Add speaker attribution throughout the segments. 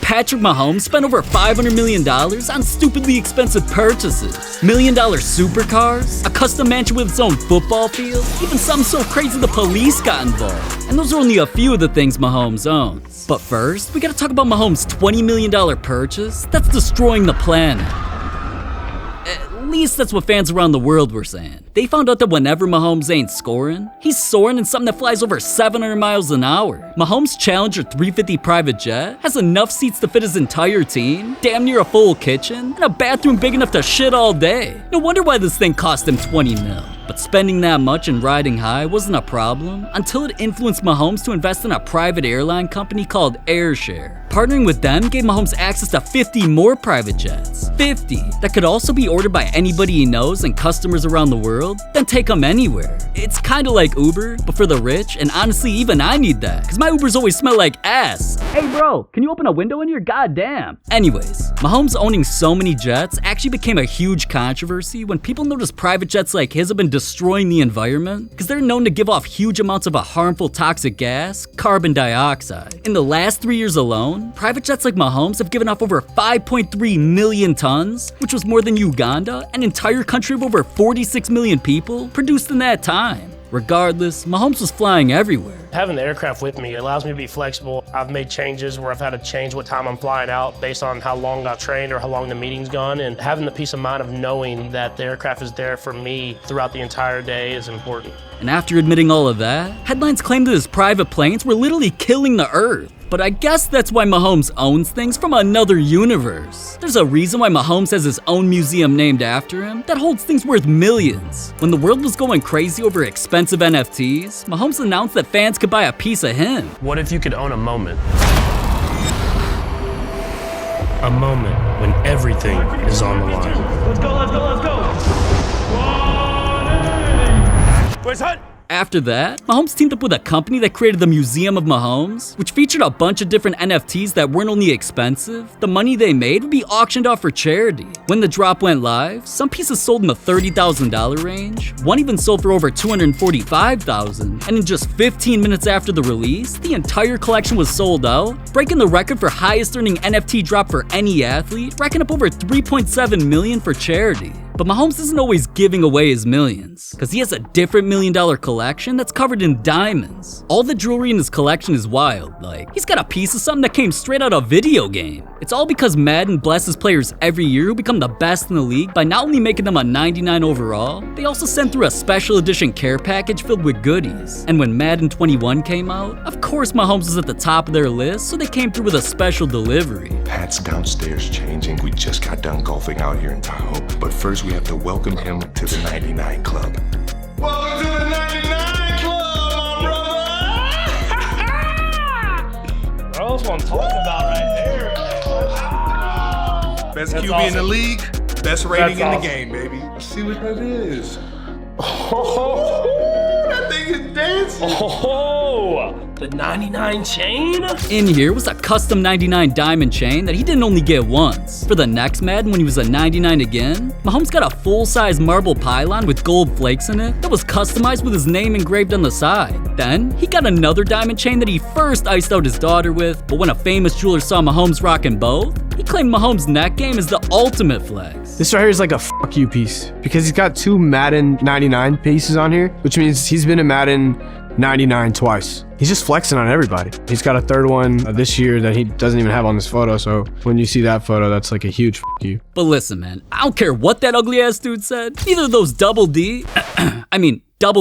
Speaker 1: Patrick Mahomes spent over $500 million on stupidly expensive purchases. $1 million supercars, a custom mansion with its own football field, even something so crazy the police got involved. And those are only a few of the things Mahomes owns. But first, we gotta talk about Mahomes' $20 million purchase that's destroying the planet. At least that's what fans around the world were saying. They found out that whenever Mahomes ain't scoring, he's soaring in something that flies over 700 miles an hour. Mahomes' Challenger 350 private jet has enough seats to fit his entire team, damn near a full kitchen, and a bathroom big enough to shit all day. No wonder why this thing cost him 20 mil. But spending that much and riding high wasn't a problem until it influenced Mahomes to invest in a private airline company called AirShare. Partnering with them gave Mahomes access to 50 more private jets. 50 that could also be ordered by anybody he knows and customers around the world, then take them anywhere. It's kinda like Uber, but for the rich, and honestly even I need that, cause my Ubers always smell like ass. Hey bro, can you open a window in here? Goddamn. Anyways, Mahomes owning so many jets actually became a huge controversy when people noticed private jets like his have been destroying the environment, cause they're known to give off huge amounts of a harmful toxic gas, carbon dioxide. In the last 3 years alone, private jets like Mahomes have given off over 5.3 million tons, which was more than Uganda, an entire country of over 46 million people, produced in that time. Regardless, Mahomes was flying everywhere.
Speaker 2: Having the aircraft with me allows me to be flexible. I've made changes where I've had to change what time I'm flying out based on how long I've trained or how long the meeting's gone, and having the peace of mind of knowing that the aircraft is there for me throughout the entire day is important.
Speaker 1: And after admitting all of that, headlines claimed that his private planes were literally killing the Earth. But I guess that's why Mahomes owns things from another universe. There's a reason why Mahomes has his own museum named after him that holds things worth millions. When the world was going crazy over expensive NFTs, Mahomes announced that fans could buy a piece of him.
Speaker 2: What if you could own a moment? A moment when everything is on the line.
Speaker 3: Let's go, let's go, let's go! Where's Hunt?
Speaker 1: After that, Mahomes teamed up with a company that created the Museum of Mahomes, which featured a bunch of different NFTs that weren't only expensive, the money they made would be auctioned off for charity. When the drop went live, some pieces sold in the $30,000 range, one even sold for over $245,000, and in just 15 minutes after the release, the entire collection was sold out, breaking the record for highest earning NFT drop for any athlete, racking up over $3.7 million for charity. But Mahomes isn't always giving away his millions, cause he has a different $1 million collection that's covered in diamonds. All the jewelry in his collection is wild, like he's got a piece of something that came straight out of a video game. It's all because Madden blesses players every year who become the best in the league by not only making them a 99 overall, they also send through a special edition care package filled with goodies. And when Madden 21 came out, of course Mahomes was at the top of their list, so they came through with a special delivery.
Speaker 4: Pat's downstairs changing. We just got done golfing out here in Tahoe. But first we have to welcome him to the 99 Club.
Speaker 5: Welcome to the 99 Club, my brother!
Speaker 2: Bro, that's what I'm talking about right there.
Speaker 5: Best
Speaker 2: That's
Speaker 5: QB in
Speaker 2: awesome.
Speaker 5: the league, best rating in
Speaker 2: awesome.
Speaker 5: the game, baby. Let's see what that is. Oh, that thing is dancing.
Speaker 2: Oh, the 99 chain?
Speaker 1: In here was a custom 99 diamond chain that he didn't only get once. For the next Madden, when he was a 99 again, Mahomes got a full-size marble pylon with gold flakes in it that was customized with his name engraved on the side. Then, he got another diamond chain that he first iced out his daughter with, but when a famous jeweler saw Mahomes rocking both, he claimed Mahomes' neck game is the ultimate flex.
Speaker 6: This right here is like a fuck you piece because he's got two Madden 99 pieces on here, which means he's been in Madden 99 twice. He's just flexing on everybody. He's got a third one this year that he doesn't even have on this photo, so when you see that photo, that's like a huge fuck you.
Speaker 1: But listen, man, I don't care what that ugly ass dude said. Neither of those double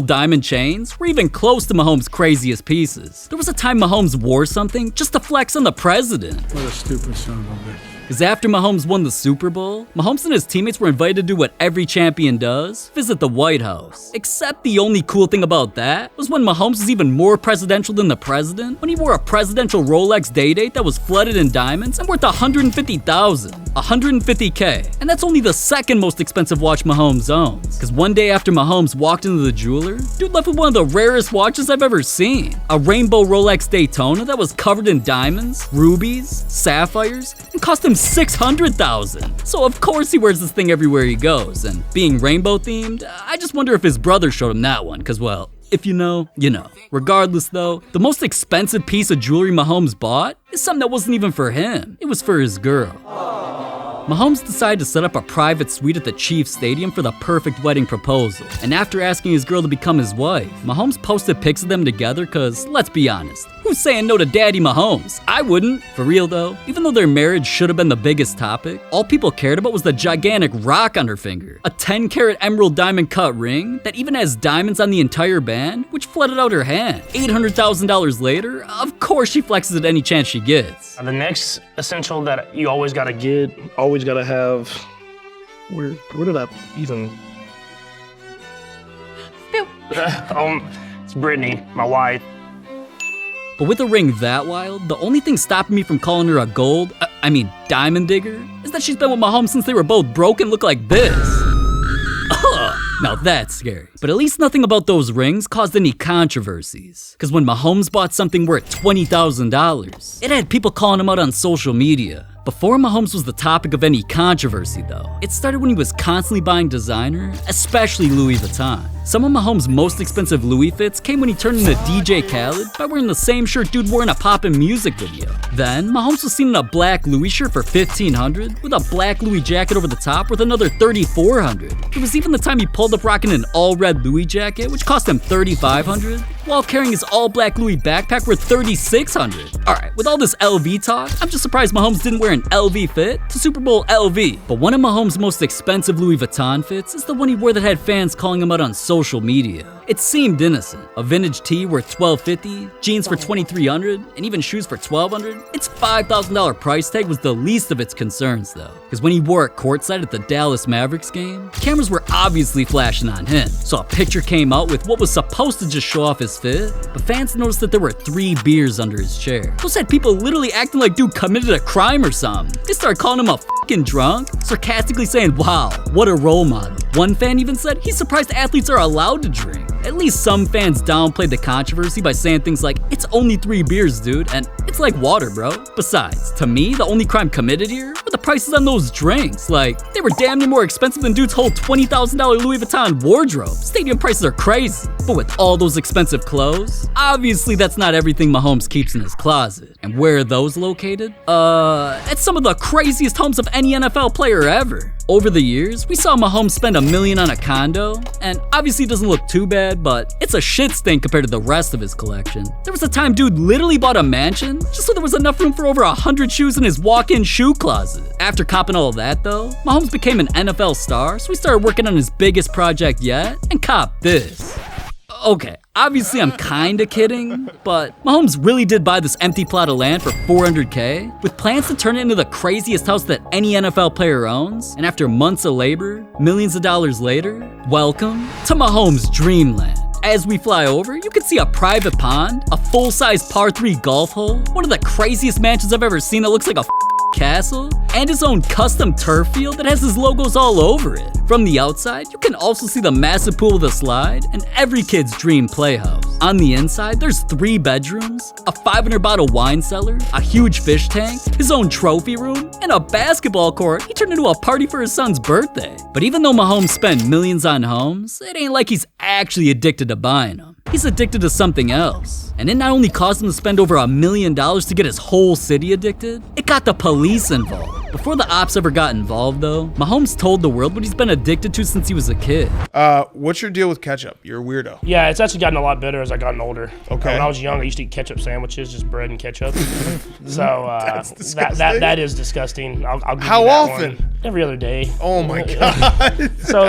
Speaker 1: diamond chains were even close to Mahomes' craziest pieces. There was a time Mahomes wore something just to flex on the president.
Speaker 7: What a stupid son of a bitch.
Speaker 1: Because after Mahomes won the Super Bowl, Mahomes and his teammates were invited to do what every champion does, visit the White House. Except the only cool thing about that was when Mahomes was even more presidential than the president, when he wore a presidential Rolex Day-Date that was flooded in diamonds and worth $150,000, $150K. And that's only the second most expensive watch Mahomes owns. Because one day after Mahomes walked into the jeweler, dude left with one of the rarest watches I've ever seen. A rainbow Rolex Daytona that was covered in diamonds, rubies, sapphires, and cost him $600,000. So of course he wears this thing everywhere he goes, and being rainbow themed, I just wonder if his brother showed him that one, cause well, If you know, you know. Regardless though, the most expensive piece of jewelry Mahomes bought is something that wasn't even for him. It was for his girl. Mahomes decided to set up a private suite at the Chiefs Stadium for the perfect wedding proposal. And after asking his girl to become his wife, Mahomes posted pics of them together cause, let's be honest, who's saying no to Daddy Mahomes? I wouldn't. For real though, even though their marriage should have been the biggest topic, all people cared about was the gigantic rock on her finger. A 10-carat emerald diamond cut ring that even has diamonds on the entire band, which flooded out her hand. $800,000 later, of course she flexes at any chance she gets.
Speaker 2: The next essential that you always gotta get, always gotta have. Where did I even? It's Brittany, my wife.
Speaker 1: But with a ring that wild, the only thing stopping me from calling her a diamond digger, is that she's been with Mahomes since they were both broke and look like this. Ugh, now that's scary. But at least nothing about those rings caused any controversies. Cause when Mahomes bought something worth $20,000, it had people calling him out on social media. Before Mahomes was the topic of any controversy though, it started when he was constantly buying designer, especially Louis Vuitton. Some of Mahomes' most expensive Louis fits came when he turned into DJ Khaled by wearing the same shirt dude wore in a poppin' music video. Then, Mahomes was seen in a black Louis shirt for $1,500 with a black Louis jacket over the top worth another $3,400. It was even the time he pulled up rocking an all-red Louis jacket, which cost him $3,500, while carrying his all-black Louis backpack worth $3,600. Alright, with all this LV talk, I'm just surprised Mahomes didn't wear an LV fit to Super Bowl LV. But one of Mahomes' most expensive Louis Vuitton fits is the one he wore that had fans calling him out on social media. It seemed innocent. A vintage tee worth $1,250, jeans for $2,300, and even shoes for $1,200. Its $5,000 price tag was the least of its concerns though, because when he wore it courtside at the Dallas Mavericks game, cameras were obviously flashing on him. So a picture came out with what was supposed to just show off his fit, but fans noticed that there were 3 beers under his chair. Those had people literally acting like dude committed a crime or something. They started calling him a fucking drunk, sarcastically saying, wow, what a role model. One fan even said he's surprised athletes are allowed to drink. At least some fans downplayed the controversy by saying things like, it's only 3 beers, dude, and it's like water, bro. Besides, to me, the only crime committed here were the prices on those drinks. Like, they were damn near more expensive than dude's whole $20,000 Louis Vuitton wardrobe. Stadium prices are crazy. But with all those expensive clothes, obviously that's not everything Mahomes keeps in his closet. And where are those located? At some of the craziest homes of any NFL player ever. Over the years, we saw Mahomes spend $1 million on a condo, and obviously it doesn't look too bad, but it's a shit stain compared to the rest of his collection. There was a time dude literally bought a mansion just so there was enough room for over 100 shoes in his walk-in shoe closet. After copping all of that though, Mahomes became an NFL star, so he started working on his biggest project yet, and copped this. Okay, obviously I'm kinda kidding, but Mahomes really did buy this empty plot of land for $400K, with plans to turn it into the craziest house that any NFL player owns, and after months of labor, millions of dollars later, welcome to Mahomes' dreamland. As we fly over, you can see a private pond, a full-size par 3 golf hole, one of the craziest mansions I've ever seen that looks like a castle, and his own custom turf field that has his logos all over it. From the outside, you can also see the massive pool with a slide and every kid's dream playhouse. On the inside, there's 3 bedrooms, a 500-bottle wine cellar, a huge fish tank, his own trophy room, and a basketball court he turned into a party for his son's birthday. But even though Mahomes spent millions on homes, it ain't like he's actually addicted to buying them. He's addicted to something else. And it not only caused him to spend over $1 million to get his whole city addicted, it got the police involved. Before the ops ever got involved though, Mahomes told the world what he's been addicted to since he was a kid.
Speaker 5: What's your deal with ketchup? You're a weirdo.
Speaker 2: Yeah, it's actually gotten a lot better as I've gotten older.
Speaker 5: Okay.
Speaker 2: When I was young, I used to eat ketchup sandwiches, just bread and ketchup. So
Speaker 5: That's disgusting.
Speaker 2: that is disgusting. I'll give
Speaker 5: How
Speaker 2: you that
Speaker 5: often?
Speaker 2: one. Every other day.
Speaker 5: Oh my God.
Speaker 2: So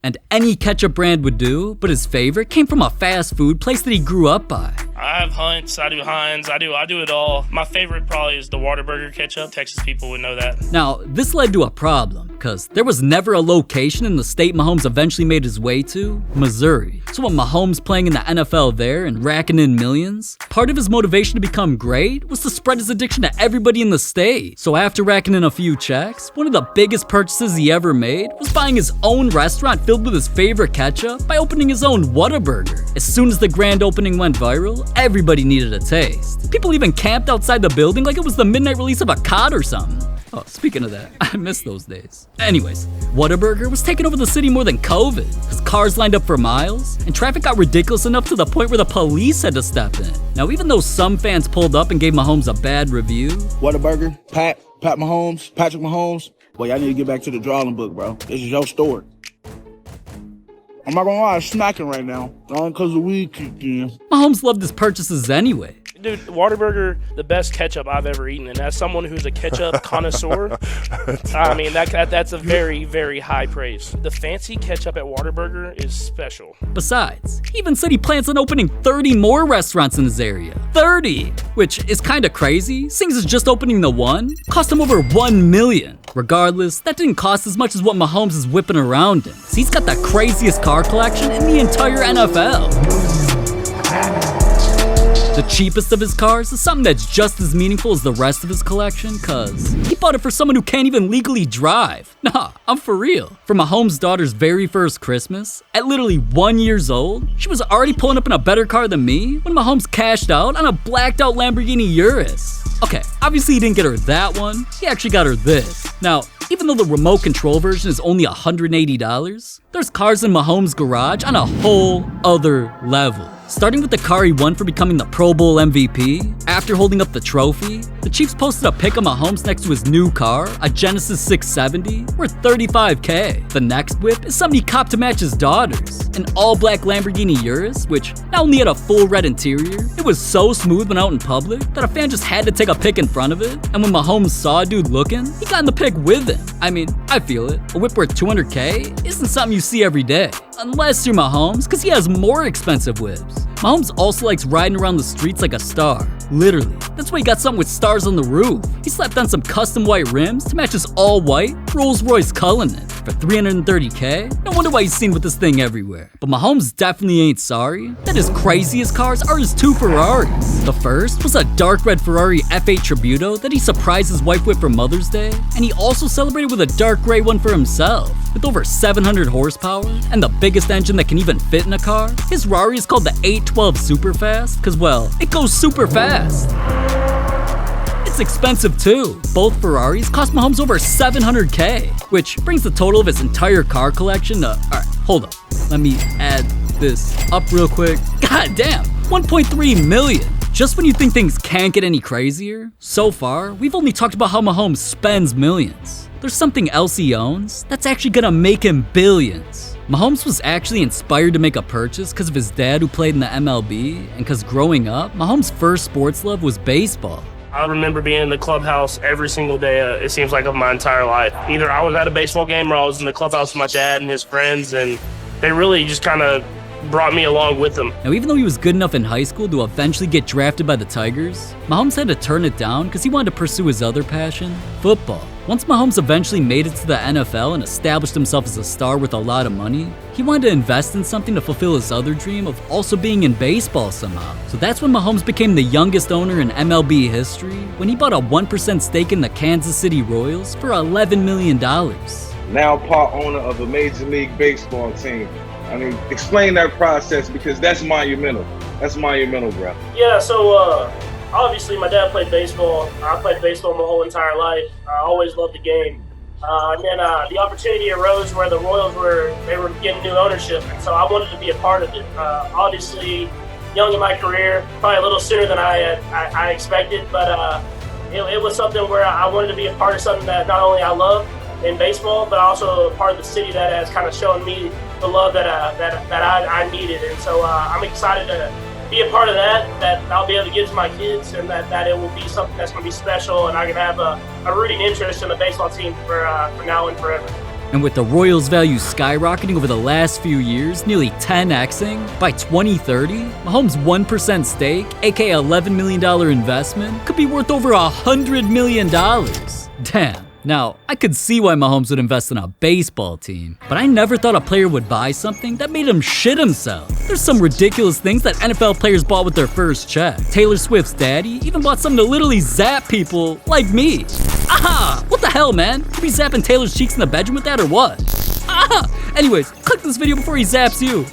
Speaker 1: And any ketchup brand would do, but his favorite came from a fast food place that he grew up by.
Speaker 2: I have Hunt's, I do Heinz, I do it all. My favorite probably is the Whataburger ketchup. Texas people would know that.
Speaker 1: Now, this led to a problem, because there was never a location in the state Mahomes eventually made his way to, Missouri. So when Mahomes playing in the NFL there and racking in millions, part of his motivation to become great was to spread his addiction to everybody in the state. So after racking in a few checks, one of the biggest purchases he ever made was buying his own restaurant filled with his favorite ketchup by opening his own Whataburger. As soon as the grand opening went viral, everybody needed a taste. People even camped outside the building like it was the midnight release of a COD or something. Oh, speaking of that, I miss those days. Anyways, Whataburger was taking over the city more than COVID, because cars lined up for miles, and traffic got ridiculous enough to the point where the police had to step in. Now, even though some fans pulled up and gave Mahomes a bad review,
Speaker 7: Whataburger, Pat Mahomes, Patrick Mahomes. Boy, y'all need to get back to the drawing book, bro. This is your story. I'm not gonna lie, I'm smacking right now. Only because the weed kicked in.
Speaker 1: Mahomes loved his purchases anyway.
Speaker 2: Dude, Whataburger, the best ketchup I've ever eaten, and as someone who's a ketchup connoisseur, I mean that's a very, very high praise. The fancy ketchup at Whataburger is special.
Speaker 1: Besides, he even said he plans on opening 30 more restaurants in his area. 30! Which is kinda crazy, since it's just opening the one cost him over $1 million. Regardless, that didn't cost as much as what Mahomes is whipping around in. So he's got the craziest car collection in the entire NFL. The cheapest of his cars is something that's just as meaningful as the rest of his collection, cause he bought it for someone who can't even legally drive. Nah, I'm for real. For Mahomes' daughter's very first Christmas, at literally 1 year old, she was already pulling up in a better car than me when Mahomes cashed out on a blacked out Lamborghini Urus. Okay, obviously he didn't get her that one, he actually got her this. Now, even though the remote control version is only $180, there's cars in Mahomes' garage on a whole other level. Starting with the car he won for becoming the Pro Bowl MVP, after holding up the trophy, the Chiefs posted a pic of Mahomes next to his new car, a Genesis 670, worth $35K. The next whip is something he copped to match his daughter's, an all-black Lamborghini Urus, which not only had a full red interior, it was so smooth when out in public that a fan just had to take a pic in front of it, and when Mahomes saw a dude looking, he got in the pic with him. I mean, I feel it. A whip worth $200K isn't something you see every day. Unless you're Mahomes, cause he has more expensive whips. Mahomes also likes riding around the streets like a star. Literally. That's why he got something with stars on the roof. He slapped on some custom white rims to match his all-white Rolls-Royce Cullinan. For $330K? No wonder why he's seen with this thing everywhere. But Mahomes definitely ain't sorry that his craziest cars are his two Ferraris. The first was a dark red Ferrari F8 Tributo that he surprised his wife with for Mother's Day, and he also celebrated with a dark gray one for himself. With over 700 horsepower and the biggest engine that can even fit in a car, his Rari is called the 812 Superfast, cause well, it goes super fast. It's expensive too. Both Ferraris cost Mahomes over $700K, which brings the total of his entire car collection to, alright, hold up. Let me add this up real quick. God damn, $1.3 million. Just when you think things can't get any crazier, so far, we've only talked about how Mahomes spends millions. There's something else he owns that's actually gonna make him billions. Mahomes was actually inspired to make a purchase because of his dad who played in the MLB, and because growing up, Mahomes' first sports love was baseball.
Speaker 2: I remember being in the clubhouse every single day, it seems like, of my entire life. Either I was at a baseball game or I was in the clubhouse with my dad and his friends, and they really just kind of brought me along with them.
Speaker 1: Now, even though he was good enough in high school to eventually get drafted by the Tigers, Mahomes had to turn it down because he wanted to pursue his other passion, football. Once Mahomes eventually made it to the NFL and established himself as a star with a lot of money, he wanted to invest in something to fulfill his other dream of also being in baseball somehow. So that's when Mahomes became the youngest owner in MLB history when he bought a 1% stake in the Kansas City Royals for $11 million.
Speaker 5: Now part owner of a Major League Baseball team. I mean, explain that process because that's monumental. That's monumental, bro.
Speaker 2: Yeah, so obviously my dad played baseball. I played baseball my whole entire life. I always loved the game. And then the opportunity arose where the Royals were getting new ownership, and so I wanted to be a part of it. Obviously, young in my career, probably a little sooner than I expected, but it was something where I wanted to be a part of something that not only I love in baseball, but also a part of the city that has kind of shown me the love that I needed. And so I'm excited to be a part of that I'll be able to give to my kids, and that it will be something that's going to be special, and I can have a rooting interest in the baseball team for now and forever.
Speaker 1: And with the Royals' value skyrocketing over the last few years, nearly 10xing, by 2030, Mahomes' 1% stake, aka $11 million investment, could be worth over $100 million. Damn. Now, I could see why Mahomes would invest in a baseball team, but I never thought a player would buy something that made him shit himself. There's some ridiculous things that NFL players bought with their first check. Taylor Swift's daddy even bought something to literally zap people like me. Aha! What the hell, man? You be zapping Taylor's cheeks in the bedroom with that or what? Aha! Anyways, click this video before he zaps you.